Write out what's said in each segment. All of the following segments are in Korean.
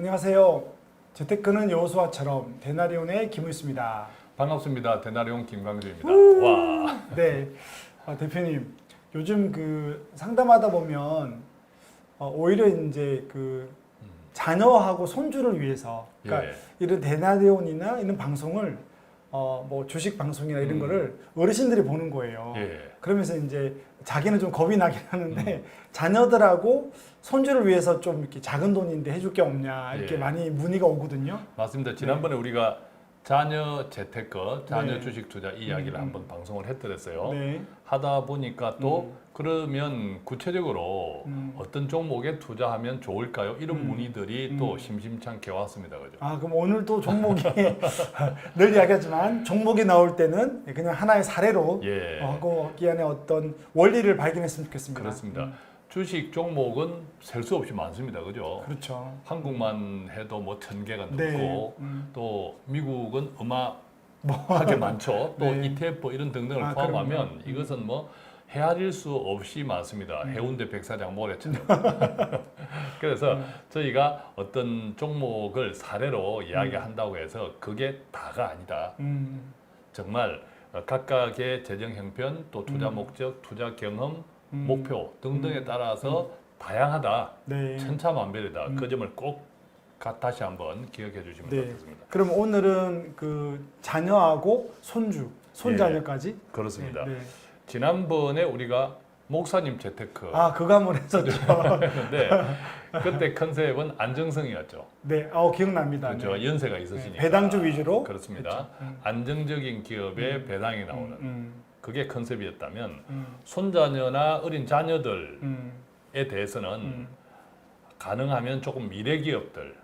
안녕하세요. 재테크는 여호수아처럼 데나리온의 김우수입니다. 반갑습니다. 데나리온 김광주입니다. 와. 네, 대표님 요즘 상담하다 보면 오히려 이제 자녀하고 손주를 위해서 그러니까 예. 이런 데나리온이나 이런 방송을 뭐 주식 방송이나 이런 거를 어르신들이 보는 거예요. 예. 그러면서 이제 자기는 좀 겁이 나긴 하는데 자녀들하고 손주를 위해서 좀 이렇게 작은 돈인데 해줄 게 없냐 이렇게 예. 많이 문의가 오거든요. 맞습니다. 지난번에 우리가 자녀 재테크, 자녀 네. 주식 투자 이야기를 한번 방송을 했더랬어요. 네. 하다 보니까 또 그러면 구체적으로 어떤 종목에 투자하면 좋을까요? 이런 문의들이 또 심심찮게 왔습니다. 그죠? 그럼 오늘 또 종목이 늘 이야기하지만 종목이 나올 때는 그냥 하나의 사례로 예. 하고 이 안에 어떤 원리를 발견했으면 좋겠습니다. 그렇습니다. 주식 종목은 셀 수 없이 많습니다. 그죠? 그렇죠. 한국만 해도 뭐 1000개가 넘고 네. 또 미국은 어마하게 많죠. 또 네. ETF 이런 등등을 포함하면 이것은 뭐 헤아릴 수 없이 많습니다. 해운대 백사장 모래처럼. 그래서 저희가 어떤 종목을 사례로 이야기한다고 해서 그게 다가 아니다. 정말 각각의 재정 형편, 또 투자 목적, 투자 경험, 목표 등등에 따라서 다양하다. 네. 천차만별이다. 그 점을 꼭 다시 한번 기억해 주시면 네. 좋겠습니다. 그럼 오늘은 자녀하고 손자녀까지 그렇습니다. 네. 지난번에 우리가 목사님 재테크 그거 한번 했었죠. 했는데 그때 컨셉은 안정성이었죠. 네, 기억납니다. 그렇죠. 네. 연세가 있으시니까. 배당주 위주로. 그렇습니다. 그렇죠. 안정적인 기업의 배당이 나오는 그게 컨셉이었다면 음. 손자녀나 어린 자녀들에 음. 대해서는 가능하면 조금 미래 기업들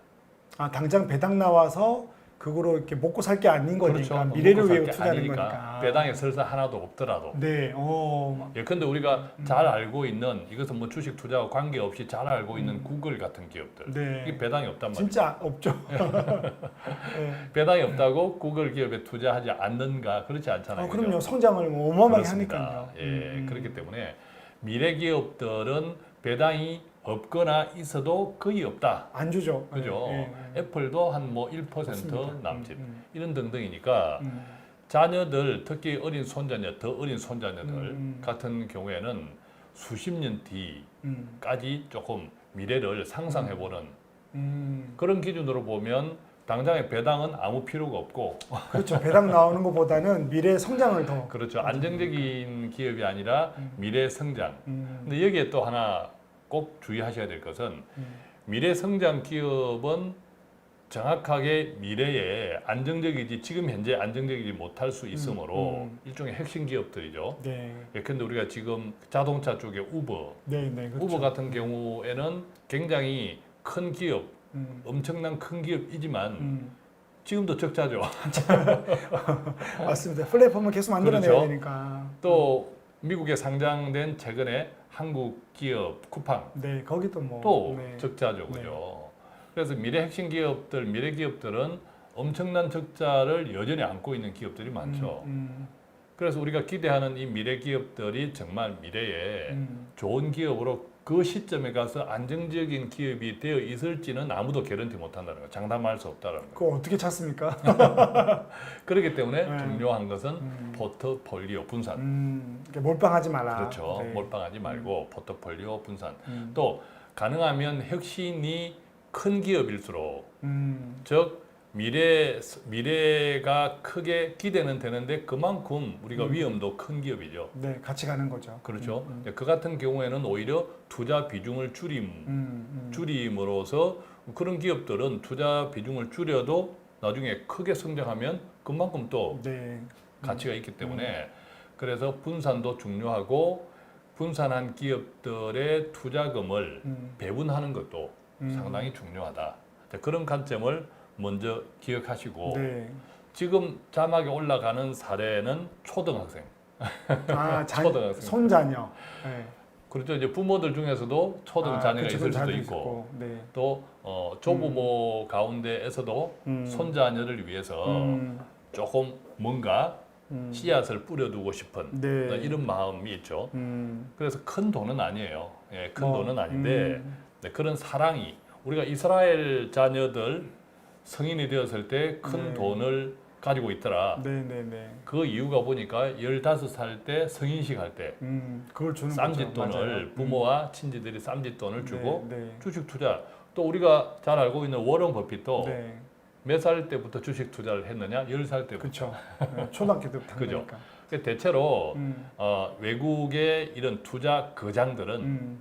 당장 배당 나와서 그거로 이렇게 먹고 살 게 아닌 거니까 그렇죠. 미래를 먹고 살 위해 게 투자하는 아니니까. 거니까. 배당에 설사 하나도 없더라도. 네, 예컨대 우리가 잘 알고 있는 이것은 뭐 주식 투자와 관계없이 잘 알고 있는 구글 같은 기업들. 네. 이게 배당이 없단 말이에요. 진짜 없죠. 네. 배당이 없다고 구글 기업에 투자하지 않는가? 그렇지 않잖아요. 그럼요. 그죠? 성장을 어마어마하게 그렇습니다. 하니까요. 예, 그렇기 때문에 미래 기업들은 배당이 없거나 있어도 거의 없다. 안 주죠. 그죠? 네, 네. 애플도 한 뭐 1% 맞습니다. 남짓 이런 등등이니까 자녀들 특히 어린 손자녀, 더 어린 손자녀들 같은 경우에는 수십 년 뒤까지 조금 미래를 상상해보는 그런 기준으로 보면 당장의 배당은 아무 필요가 없고 그렇죠. 배당 나오는 것보다는 미래 성장을 더. 그렇죠. 안정적인 기업이 아니라 미래 성장. 음. 근데 여기에 또 하나 꼭 주의하셔야 될 것은 미래 성장 기업은 정확하게 미래에 안정적이지 지금 현재 안정적이지 못할 수 있으므로 일종의 핵심 기업들이죠. 네. 예컨대 우리가 지금 자동차 쪽에 우버, 네, 네, 그렇죠. 우버 같은 경우에는 굉장히 큰 기업, 엄청난 큰 기업이지만 지금도 적자죠. 맞습니다. 플랫폼을 계속 만들어내야 그렇죠. 되니까. 또 미국에 상장된 최근에 한국 기업 쿠팡 네, 거기도 뭐. 또 네. 적자죠, 그죠? 그래서 미래 핵심 기업들, 미래 기업들은 엄청난 적자를 여전히 안고 있는 기업들이 많죠. 그래서 우리가 기대하는 이 미래 기업들이 정말 미래에 좋은 기업으로 그 시점에 가서 안정적인 기업이 되어 있을지는 아무도 개런티 못한다는 거예요. 장담할 수 없다는 거예요. 그거 어떻게 찾습니까? 그렇기 때문에 네. 중요한 것은 포트폴리오 분산. 이렇게 몰빵하지 마라. 그렇죠. 네. 몰빵하지 말고 포트폴리오 분산. 또 가능하면 혁신이 큰 기업일수록 즉 미래가 크게 기대는 되는데 그만큼 우리가 위험도 큰 기업이죠. 네, 같이 가는 거죠. 그렇죠. 그 같은 경우에는 오히려 투자 비중을 줄임으로써 그런 기업들은 투자 비중을 줄여도 나중에 크게 성장하면 그만큼 또 네. 가치가 있기 때문에 그래서 분산도 중요하고 분산한 기업들의 투자금을 배분하는 것도 상당히 중요하다. 자, 그런 관점을 먼저 기억하시고 네. 지금 자막에 올라가는 사례는 초등학생. 초등학생. 손자녀. 네. 그렇죠. 이제 부모들 중에서도 초등 자녀가 그쵸, 있을 수도 자녀도 있고 네. 또 조부모 가운데에서도 손자녀를 위해서 조금 뭔가 씨앗을 뿌려두고 싶은 네. 이런 마음이 있죠. 그래서 큰 돈은 아니에요. 예, 큰 뭐, 돈은 아닌데 네, 그런 사랑이 우리가 이스라엘 자녀들 성인이 되었을 때 큰 네. 돈을 가지고 있더라. 네네네. 그 이유가 보니까 15살 때 성인식 할 때 그걸 주는 거죠. 쌈짓돈을 맞아요. 부모와 친지들이 쌈짓돈을 주고 네, 네. 주식 투자. 또 우리가 잘 알고 있는 워런 버핏도 네. 몇 살 때부터 주식 투자를 했느냐? 10살 때부터. 그렇죠. 네, 초등학교 때부터 그죠. 하니까. 대체로 음, 외국의 이런 투자 거장들은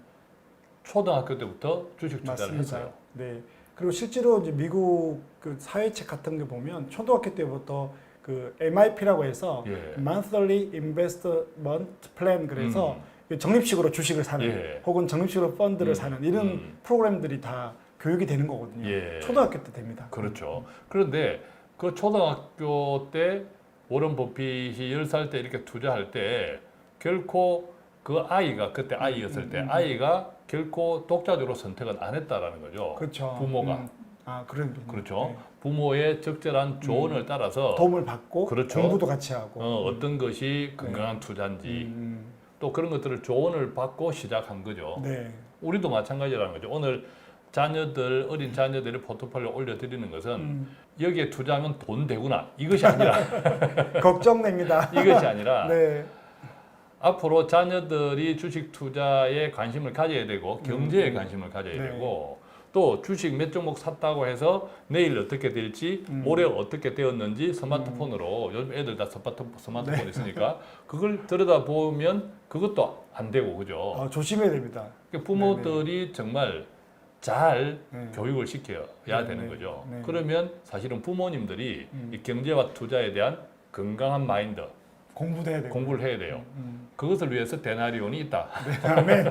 초등학교 때부터 주식 투자를 맞습니다. 했어요. 네. 그리고 실제로 이제 미국 그 사회책 같은 게 보면 초등학교 때부터 그 MIP라고 해서 예. Monthly Investment Plan 그래서 적립식으로 주식을 사는 예. 혹은 적립식으로 펀드를 사는 이런 프로그램들이 다 교육이 되는 거거든요. 예. 초등학교 때 됩니다. 그렇죠. 그런데 그 초등학교 때 워런 버핏이 10살 때 이렇게 투자할 때 결코 그 아이가 그때 아이였을 때 아이가 결코 독자적으로 선택은 안 했다라는 거죠. 그렇죠. 부모가. 그런 그렇죠. 네. 부모의 적절한 조언을 따라서 도움을 받고 그렇죠. 공부도 같이 하고 어떤 것이 건강한 투자인지 또 그런 것들을 조언을 받고 시작한 거죠. 네. 우리도 마찬가지라는 거죠. 오늘 자녀들, 어린 자녀들의 포트폴리오 올려드리는 것은 여기에 투자하면 돈 되구나. 이것이 아니라, 걱정됩니다. 이것이 아니라 네. 앞으로 자녀들이 주식 투자에 관심을 가져야 되고 경제에 관심을 가져야 네. 되고 또 주식 몇 종목 샀다고 해서 내일 어떻게 될지 모레 어떻게 되었는지 스마트폰으로 요즘 애들 다 스마트폰 네. 있으니까 그걸 들여다보면 그것도 안 되고 그죠. 조심해야 됩니다. 그러니까 부모들이 정말 잘 네. 교육을 시켜야 네, 되는 네, 거죠. 네. 그러면 사실은 부모님들이 이 경제와 투자에 대한 건강한 마인드, 공부도 해야 되고. 공부를 해야 돼요. 그것을 위해서 데나리온이 있다. 네.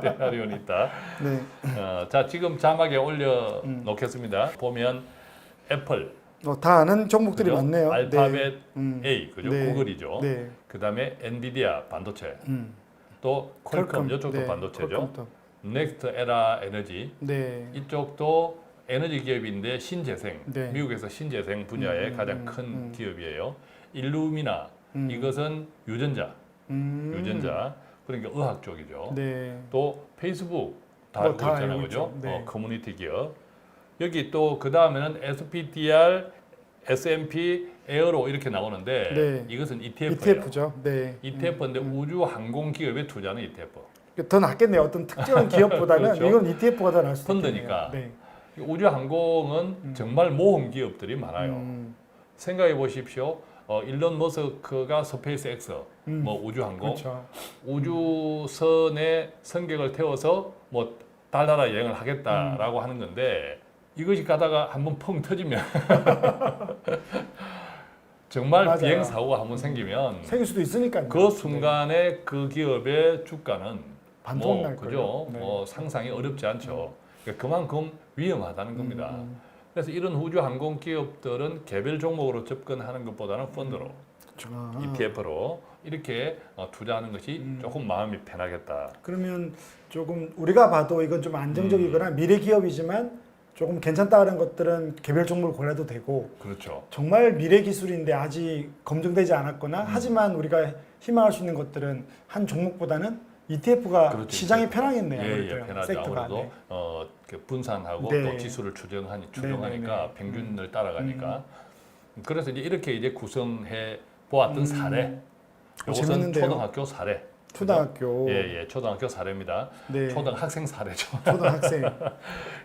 데나리온이 있다. 네. 자, 지금 자막에 올려 놓겠습니다. 보면 애플, 다 아는 종목들이 그죠? 많네요. 알파벳 네. A, 그죠? 네. 구글이죠. 네. 그다음에 엔비디아 반도체, 음. 또 퀄컴, 퀄컴. 이쪽도 네. 반도체죠. 퀄컴도. 넥스트 에라 에너지, 네. 이쪽도 에너지 기업인데 신재생, 네. 미국에서 신재생 분야의 가장 큰 기업이에요. 일루미나, 이것은 유전자, 유전자, 그러니까 의학 쪽이죠. 네. 또 페이스북 다 뭐 알고 다 있잖아요, 알고 그죠? 있죠. 네. 커뮤니티 기업. 여기 또 그 다음에는 SPDR, S&P, 에어로 이렇게 나오는데 네. 이것은 ETF예요. ETF죠. 네. ETF인데 우주 항공 기업에 투자하는 ETF. 더 낫겠네요. 어떤 특정한 기업보다는 그렇죠. 이건 ETF가 더 나을 수 있겠네요. 펀드니까. 네. 우주 항공은 정말 모험 기업들이 많아요. 생각해 보십시오. 일론 머스크가 스페이스 X, 뭐 우주 항공, 그렇죠. 우주선에 승객을 태워서 뭐 달나라 여행을 하겠다라고 하는 건데 이것이 가다가 한번 펑 터지면 정말 맞아요. 비행 사고가 한번 생기면 생길 수도 있으니까요. 그 순간에 그 기업의 주가는 반토막 뭐 날 그죠? 거예요. 네. 뭐 상상이 어렵지 않죠. 그러니까 그만큼 위험하다는 겁니다. 그래서 이런 우주 항공 기업들은 개별 종목으로 접근하는 것보다는 펀드로, ETF로 이렇게 투자하는 것이 조금 마음이 편하겠다. 그러면 조금 우리가 봐도 이건 좀 안정적이거나 미래 기업이지만 조금 괜찮다는 것들은 개별 종목을 골라도 되고 그렇죠. 정말 미래 기술인데 아직 검증되지 않았거나 하지만 우리가 희망할 수 있는 것들은 한 종목보다는 ETF가 그렇죠, 시장이 ETF. 편하겠네요. 예, 아무래도요. 편하죠. 섹터가. 아무래도 네. 이렇게 분산하고 네. 또 지수를 추정하니까 네, 네. 평균을 따라가니까 그래서 이제 이렇게 고성해 보았던 사례. 이것은 재밌는데요. 초등학교 사례. 초등학교. 예, 초등학교 사례입니다. 네. 초등학생 사례죠. 초등학생.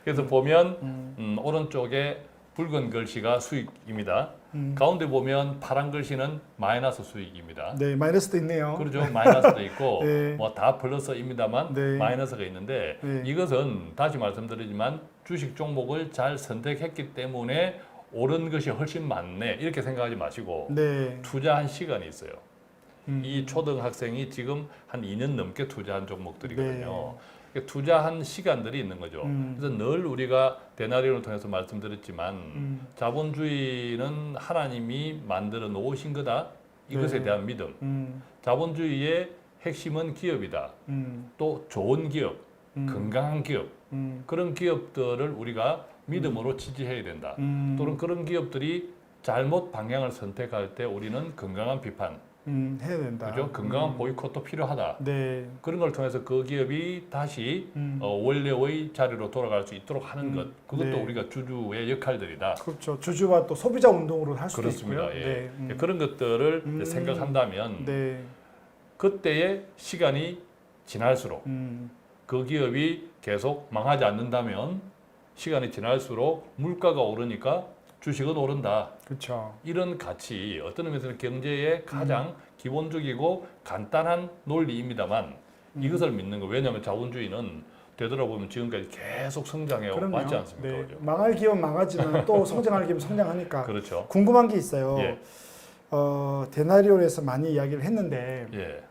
그래서 보면 오른쪽에 붉은 글씨가 수익입니다. 가운데 보면 파란 글씨는 마이너스 수익입니다. 네, 마이너스도 있네요. 그렇죠. 마이너스도 있고 네. 뭐 다 플러스입니다만 네. 마이너스가 있는데 네. 이것은 다시 말씀드리지만 주식 종목을 잘 선택했기 때문에 옳은 것이 훨씬 많네 이렇게 생각하지 마시고 네. 투자한 시간이 있어요. 이 초등학생이 지금 한 2년 넘게 투자한 종목들이거든요. 그러니까 투자한 시간들이 있는 거죠. 그래서 늘 우리가 데나리온을 통해서 말씀드렸지만 자본주의는 하나님이 만들어 놓으신 거다. 이것에 네. 대한 믿음. 자본주의의 핵심은 기업이다. 또 좋은 기업, 건강한 기업, 그런 기업들을 우리가 믿음으로 지지해야 된다. 또는 그런 기업들이 잘못 방향을 선택할 때 우리는 건강한 비판, 해야 된다. 그죠? 건강한 보이콧도 필요하다. 네. 그런 걸 통해서 그 기업이 다시 원래의 자리로 돌아갈 수 있도록 하는 것. 그것도 네. 우리가 주주의 역할들이다. 그렇죠. 주주와 또 소비자 운동으로 할 수도 그렇습니다. 있고요. 예. 네. 그런 것들을 이제 생각한다면 네. 그때의 시간이 지날수록 그 기업이 계속 망하지 않는다면 시간이 지날수록 물가가 오르니까 주식은 오른다. 그렇죠. 이런 가치, 어떤 의미에서는 경제의 가장 기본적이고 간단한 논리입니다만 이것을 믿는 거. 왜냐하면 자본주의는 되돌아보면 지금까지 계속 성장해 왔지 않습니까? 네. 그죠? 망할 기업은 망하지만 또 성장할 기업은 성장하니까. 그렇죠. 궁금한 게 있어요. 예. 데나리온에서 많이 이야기를 했는데 예.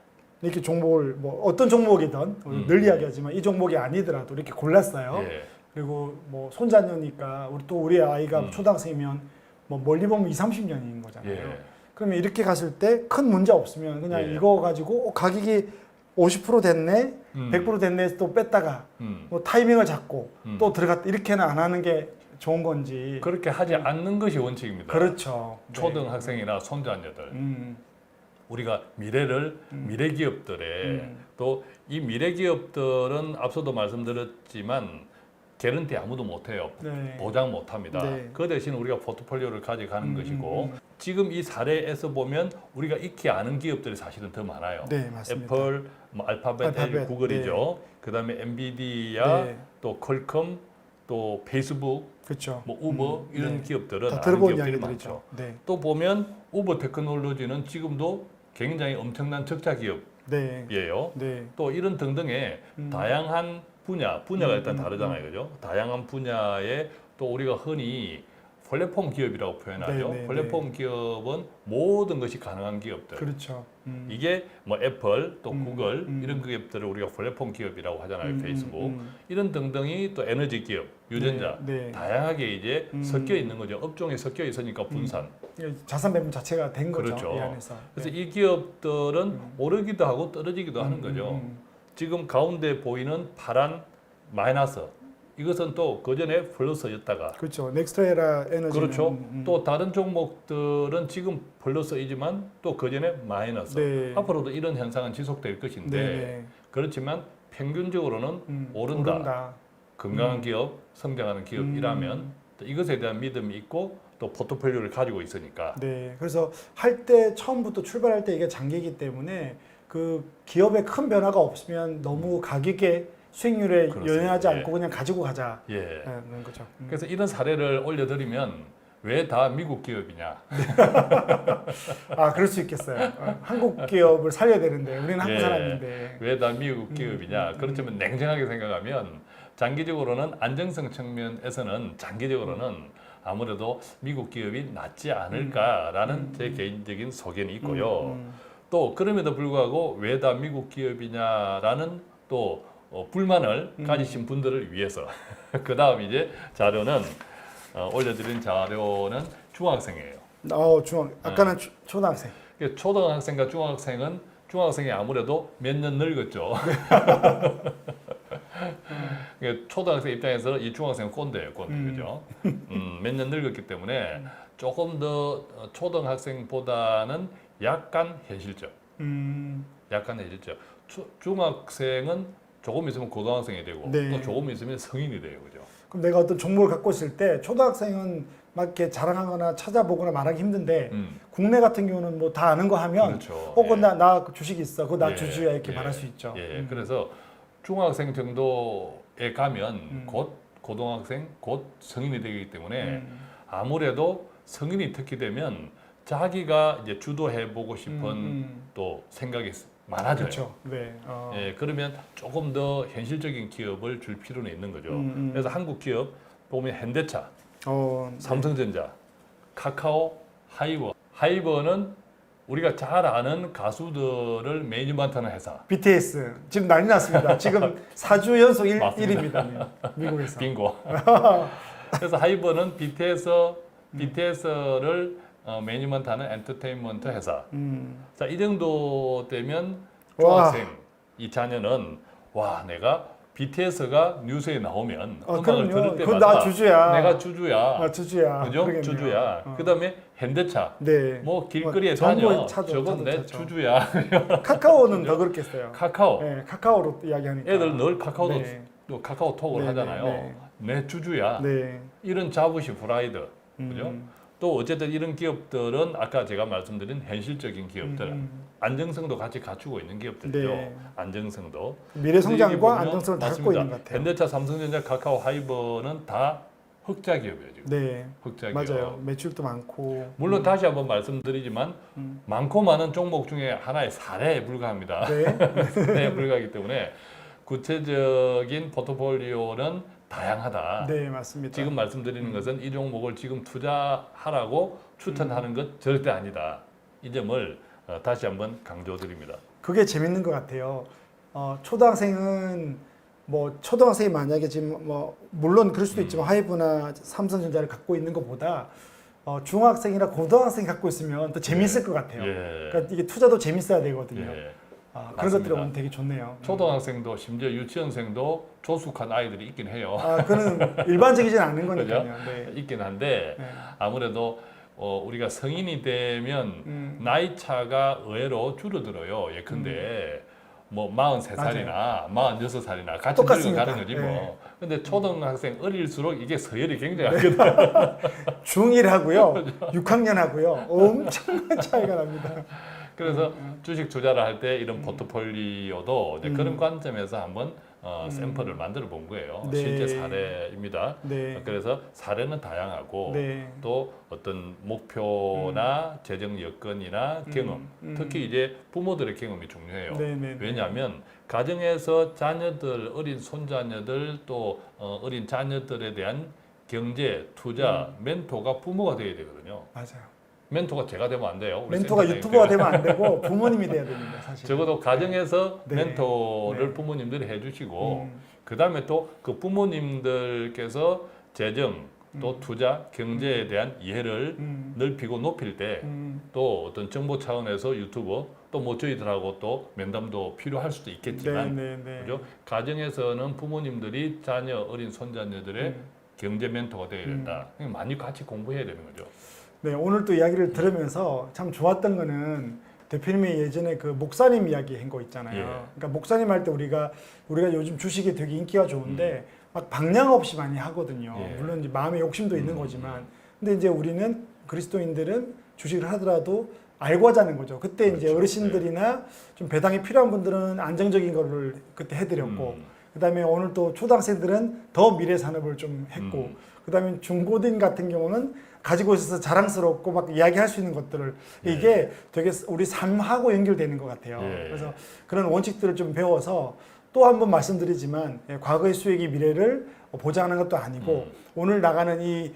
이렇게 종목을 뭐 어떤 종목이든 늘 이야기하지만 이 종목이 아니더라도 이렇게 골랐어요. 예. 그리고 뭐 손자녀니까 우리 아이가 초등학생이면 뭐 멀리 보면 20, 30년인 거잖아요. 예. 그러면 이렇게 갔을 때 큰 문제 없으면 그냥 예. 이거 가지고 가격이 50% 됐네, 100% 됐네 해서 또 뺐다가 뭐 타이밍을 잡고 또 들어갔다 이렇게는 안 하는 게 좋은 건지. 그렇게 하지 않는 것이 원칙입니다. 그렇죠. 네. 초등학생이나 손자녀들. 우리가 미래 기업들에 또 이 미래 기업들은 앞서도 말씀드렸지만 개런티 아무도 못해요. 네. 보장 못합니다. 네. 그 대신 우리가 포트폴리오를 가져가는 것이고 지금 이 사례에서 보면 우리가 익히 아는 기업들이 사실은 더 많아요. 네, 맞습니다. 애플, 뭐 알파벳, 구글이죠. 그다음에 엔비디아, 네. 또 퀄컴, 또 페이스북, 그렇죠. 뭐 우버 이런 네. 기업들은 다 아는 들어본 기업들이 이야기들이죠. 많죠. 네. 또 보면 우버 테크놀로지는 지금도 굉장히 엄청난 적자 기업이에요. 네. 네. 또 이런 등등의 다양한 분야가 일단 다르잖아요, 그죠? 다양한 분야에 또 우리가 흔히 플랫폼 기업이라고 표현하죠. 네, 네, 플랫폼 기업은 모든 것이 가능한 기업들. 그렇죠. 이게 뭐 애플, 또 구글 이런 기업들을 우리가 플랫폼 기업이라고 하잖아요. 페이스북 이런 등등이 또 에너지 기업, 유전자 네, 네. 다양하게 이제 섞여 있는 거죠. 업종에 섞여 있으니까 분산. 자산 배분 자체가 된 거죠. 그렇죠. 이 안에서. 그래서 이 기업들은 오르기도 하고 떨어지기도 하는 거죠. 지금 가운데 보이는 파란 마이너스 이것은 또 그 전에 플러스였다가 그렇죠. 넥스트에라 에너지는 그렇죠. 또 다른 종목들은 지금 플러스이지만 또 그 전에 마이너스. 네. 앞으로도 이런 현상은 지속될 것인데 네. 그렇지만 평균적으로는 오른다. 건강한 기업, 성장하는 기업이라면 또 이것에 대한 믿음이 있고 또 포트폴리오를 가지고 있으니까. 네. 그래서 할 때 처음부터 출발할 때 이게 장기이기 때문에 그 기업에 큰 변화가 없으면 너무 가격에 수익률에 그렇습니다. 연연하지 예. 않고 그냥 가지고 가자. 예. 그런 거죠. 그래서 이런 사례를 올려드리면 왜 다 미국 기업이냐? 아, 그럴 수 있겠어요. 한국 기업을 살려야 되는데 우리는 한국 예. 사람인데. 왜 다 미국 기업이냐? 그렇지만 냉정하게 생각하면 장기적으로는 안정성 측면에서는 장기적으로는 아무래도 미국 기업이 낫지 않을까라는 제 개인적인 소견이 있고요. 또 그럼에도 불구하고 왜 다 미국 기업이냐라는 또 불만을 가지신 분들을 위해서 그 다음 이제 자료는 올려드린 자료는 중학생이에요. 아까는 초등학생. 초등학생과 중학생이 아무래도 몇 년 늙었죠. 초등학생 입장에서 이 중학생은 꼰대예요, 꼰대. 그죠? 몇 년 늙었기 때문에 조금 더 초등학생보다는 약간 현실적. 약간 현실적. 중학생은 조금 있으면 고등학생이 되고 네. 또 조금 있으면 성인이 돼요, 그죠? 그럼 내가 어떤 종목을 갖고 있을 때 초등학생은 막 이렇게 자랑하거나 찾아보거나 말하기 힘든데 국내 같은 경우는 뭐 다 아는 거 하면 그렇죠. 그건 나 주식 있어, 그거 나 예, 주주야 이렇게 예, 말할 수 있죠. 예, 그래서 중학생 정도에 가면 곧 고등학생, 곧 성인이 되기 때문에 아무래도 성인이 특히 되면 자기가 이제 주도해보고 싶은 또 생각이 많아져요. 그렇죠. 네. 예, 그러면 조금 더 현실적인 기업을 줄 필요는 있는 거죠. 그래서 한국 기업 보면 현대차, 삼성전자, 카카오, 하이버. 하이버는 우리가 잘 아는 가수들을 매니지먼트하는 회사. BTS 지금 난리 났습니다. 지금 4주 연속 1위입니다. 미국에서. 빙고. 그래서 하이버는 BTS를 매니지먼트하는 엔터테인먼트 회사. 자, 이 정도 되면 중학생 이 자녀는 와 내가 BTS가 뉴스에 나오면 음악을 그럼요. 들을 그건 때마다 나 주주야. 내가 주주야. 주주야. 그죠? 그러겠네요. 주주야. 그다음에 현대차. 네. 뭐 길거리에 정부의 다녀. 차도, 저건 내 차죠. 주주야. 카카오는 더 그렇겠어요. 카카오. 네, 카카오로 이야기하니까. 애들 늘 카카오도 네. 또 카카오톡을 네, 하잖아요. 네, 내 주주야. 네. 이런 자부심, 프라이드. 그죠? 또 어쨌든 이런 기업들은 아까 제가 말씀드린 현실적인 기업들, 안정성도 같이 갖추고 있는 기업들이죠. 네. 안정성도. 미래 성장과 근데 여기 보면 안정성을 다 갖고 맞습니다. 있는 것 같아요. 현대차, 삼성전자, 카카오, 하이버는 다 흑자 기업이에요. 지금. 네. 흑자 맞아요. 기업. 매출도 많고. 물론 다시 한번 말씀드리지만 많고 많은 종목 중에 하나의 사례에 불과합니다. 네. 사례에 불과하기 때문에 구체적인 포트폴리오는 다양하다. 네, 맞습니다. 지금 말씀드리는 것은 이 종목을 지금 투자하라고 추천하는 것 절대 아니다. 이 점을 다시 한번 강조드립니다. 그게 재밌는 것 같아요. 초등학생은 뭐 초등학생이 만약에 지금 뭐 물론 그럴 수도 있지만 하이브나 삼성전자를 갖고 있는 것보다 중학생이나 고등학생이 갖고 있으면 더 재밌을 것 같아요. 예. 그러니까 이게 투자도 재밌어야 되거든요. 예. 그런 맞습니다. 것들이 오늘 되게 좋네요. 초등학생도 심지어 유치원생도 조숙한 아이들이 있긴 해요. 그는 일반적이진 않은 그죠? 거니까요. 네. 있긴 한데 네. 아무래도 우리가 성인이 되면 나이 차가 의외로 줄어들어요. 예컨대 뭐 43살이나 46살이나 같이 똑같습니다. 늙어가는 거지 뭐. 네. 근데 초등학생 어릴수록 이게 서열이 굉장하거든. 중1하고요. 6학년하고요. 엄청난 차이가 납니다. 그래서 주식 투자를 할 때 이런 포트폴리오도 이제 그런 관점에서 한번 샘플을 만들어 본 거예요. 네. 실제 사례입니다. 네. 그래서 사례는 다양하고 네. 또 어떤 목표나 재정 여건이나 경험, 특히 이제 부모들의 경험이 중요해요. 네, 네, 네. 왜냐하면 가정에서 자녀들, 어린 손자녀들 또 어린 자녀들에 대한 경제, 투자, 멘토가 부모가 되어야 되거든요. 맞아요. 멘토가 제가 되면 안 돼요. 우리 멘토가 센터장님 유튜버가 되면 안 되고 부모님이 돼야 됩니다. 사실. 적어도 가정에서 네. 멘토를 네. 부모님들이 해주시고 음. 그 다음에 또 그 부모님들께서 재정 또 투자 경제에 대한 이해를 넓히고 높일 때 또 어떤 정보 차원에서 유튜버 또 뭐 저희들하고 또 면담도 필요할 수도 있겠지만 네, 네, 네. 그죠? 가정에서는 부모님들이 자녀 어린 손자녀들의 경제 멘토가 되어야 된다. 많이 같이 공부해야 되는 거죠. 네, 오늘 또 이야기를 들으면서 참 좋았던 거는 대표님이 예전에 그 목사님 이야기 한 거 있잖아요. 예. 그러니까 목사님 할 때 우리가 요즘 주식이 되게 인기가 좋은데 막 방향 없이 많이 하거든요. 예. 물론 이제 마음의 욕심도 있는 거지만, 근데 이제 우리는 그리스도인들은 주식을 하더라도 알고 하자는 거죠. 그때 이제 그렇죠. 어르신들이나 좀 배당이 필요한 분들은 안정적인 거를 그때 해드렸고, 그다음에 오늘 또 초등학생들은 더 미래 산업을 좀 했고, 그다음에 중고등 같은 경우는 가지고 있어서 자랑스럽고 막 이야기할 수 있는 것들을 이게 되게 우리 삶하고 연결되는 것 같아요. 예. 그래서 그런 원칙들을 좀 배워서 또 한 번 말씀드리지만 과거의 수익이 미래를 보장하는 것도 아니고 오늘 나가는 이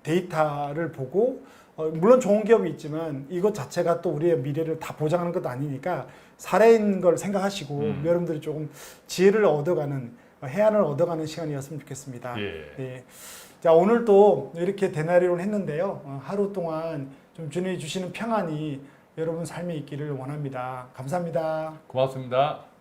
데이터를 보고 물론 좋은 기업이 있지만 이것 자체가 또 우리의 미래를 다 보장하는 것도 아니니까 사례인 걸 생각하시고 여러분들이 조금 지혜를 얻어가는 해안을 얻어가는 시간이었으면 좋겠습니다. 예. 네. 자, 오늘 또 이렇게 대나리론 했는데요. 하루 동안 좀 주님이 주시는 평안이 여러분 삶에 있기를 원합니다. 감사합니다. 고맙습니다.